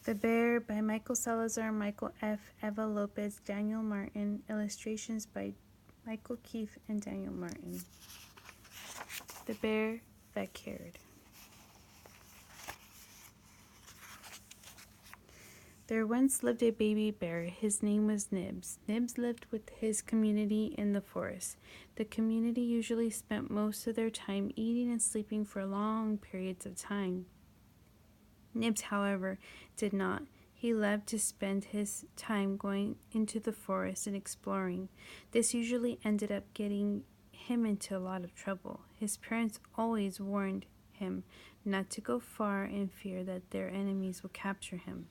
The Bear by Michael Salazar, Michael F., Eva Lopez, Daniel Martin. Illustrations by Michael Keith and Daniel Martin. The Bear That Cared. There once lived a baby bear. His name was Nibs. Nibs lived with his community in the forest. The community usually spent most of their time eating and sleeping for long periods of time. Nibs, however, did not. He loved to spend his time going into the forest and exploring. This usually ended up getting him into a lot of trouble. His parents always warned him not to go far in fear that their enemies would capture him.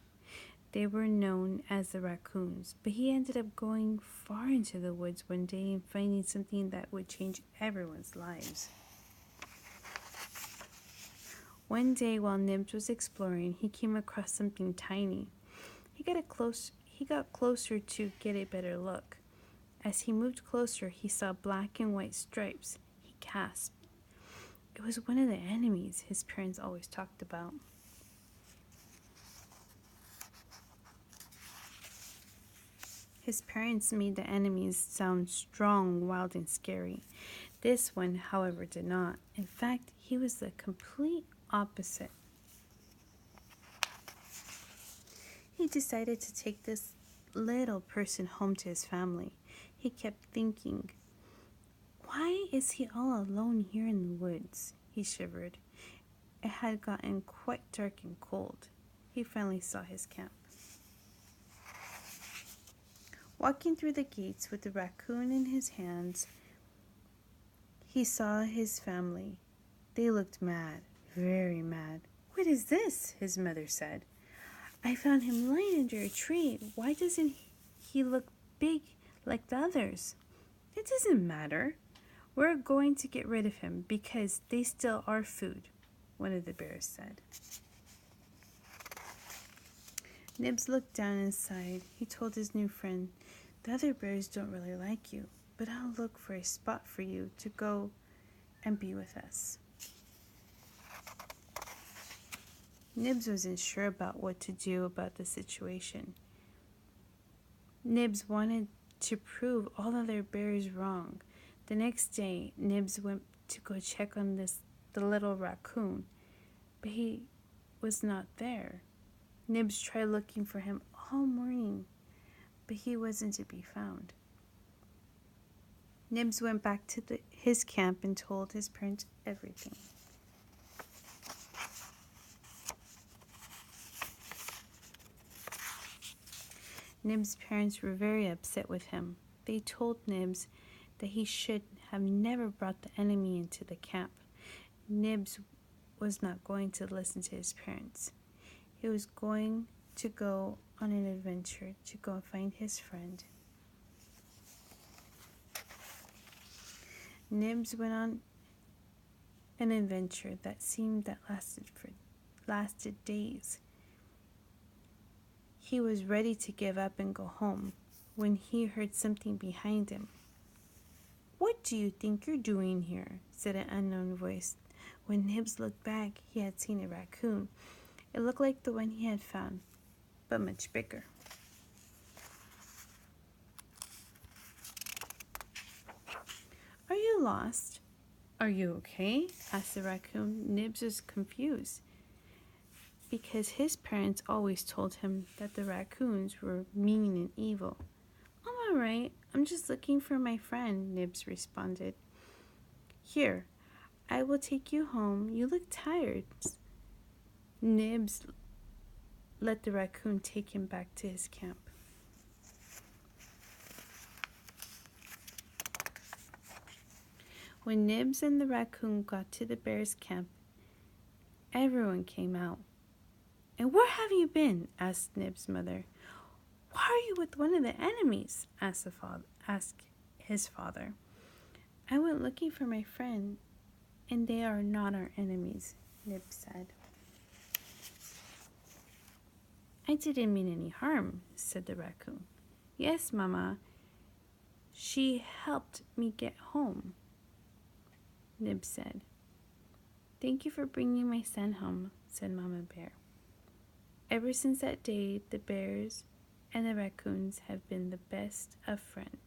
They were known as the raccoons, but he ended up going far into the woods one day and finding something that would change everyone's lives. One day while Nibs was exploring, he came across something tiny. He got closer to get a better look. As he moved closer, he saw black and white stripes. He gasped. It was one of the enemies his parents always talked about. His parents made the enemies sound strong, wild, and scary. This one, however, did not. In fact, he was the complete opposite. He decided to take this little person home to his family. He kept thinking, why is he all alone here in the woods? He shivered. It had gotten quite dark and cold. He finally saw his camp. Walking through the gates with the raccoon in his hands, he saw his family. They looked mad, very mad. What is this? His mother said. I found him lying under a tree. Why doesn't he look big like the others? It doesn't matter. We're going to get rid of him because they still are food, one of the bears said. Nibs looked down and sighed. He told his new friend, the other bears don't really like you, but I'll look for a spot for you to go and be with us. Nibs wasn't sure about what to do about the situation. Nibs wanted to prove all other bears wrong. The next day, Nibs went to go check on the little raccoon, but he was not there. Nibs tried looking for him all morning, but he wasn't to be found. Nibs went back to his camp and told his parents everything. Nibs' parents were very upset with him. They told Nibs that he should have never brought the enemy into the camp. Nibs was not going to listen to his parents. He was going to go on an adventure to go and find his friend. Nibs went on an adventure that seemed that lasted days. He was ready to give up and go home when he heard something behind him. What do you think you're doing here? Said an unknown voice. When Nibs looked back, he had seen a raccoon. It looked like the one he had found, but much bigger. Are you lost? Are you okay? Asked the raccoon. Nibs was confused because his parents always told him that the raccoons were mean and evil. I'm all right. I'm just looking for my friend, Nibs responded. Here, I will take you home. You look tired. Nibs let the raccoon take him back to his camp. When Nibs and the raccoon got to the bear's camp, everyone came out. And where have you been? Asked Nibs' mother. Why are you with one of the enemies? Asked his father. I went looking for my friend, and they are not our enemies, Nibs said. I didn't mean any harm, said the raccoon. Yes, Mama. She helped me get home, Nibs said. Thank you for bringing my son home, said Mama Bear. Ever since that day, the bears and the raccoons have been the best of friends.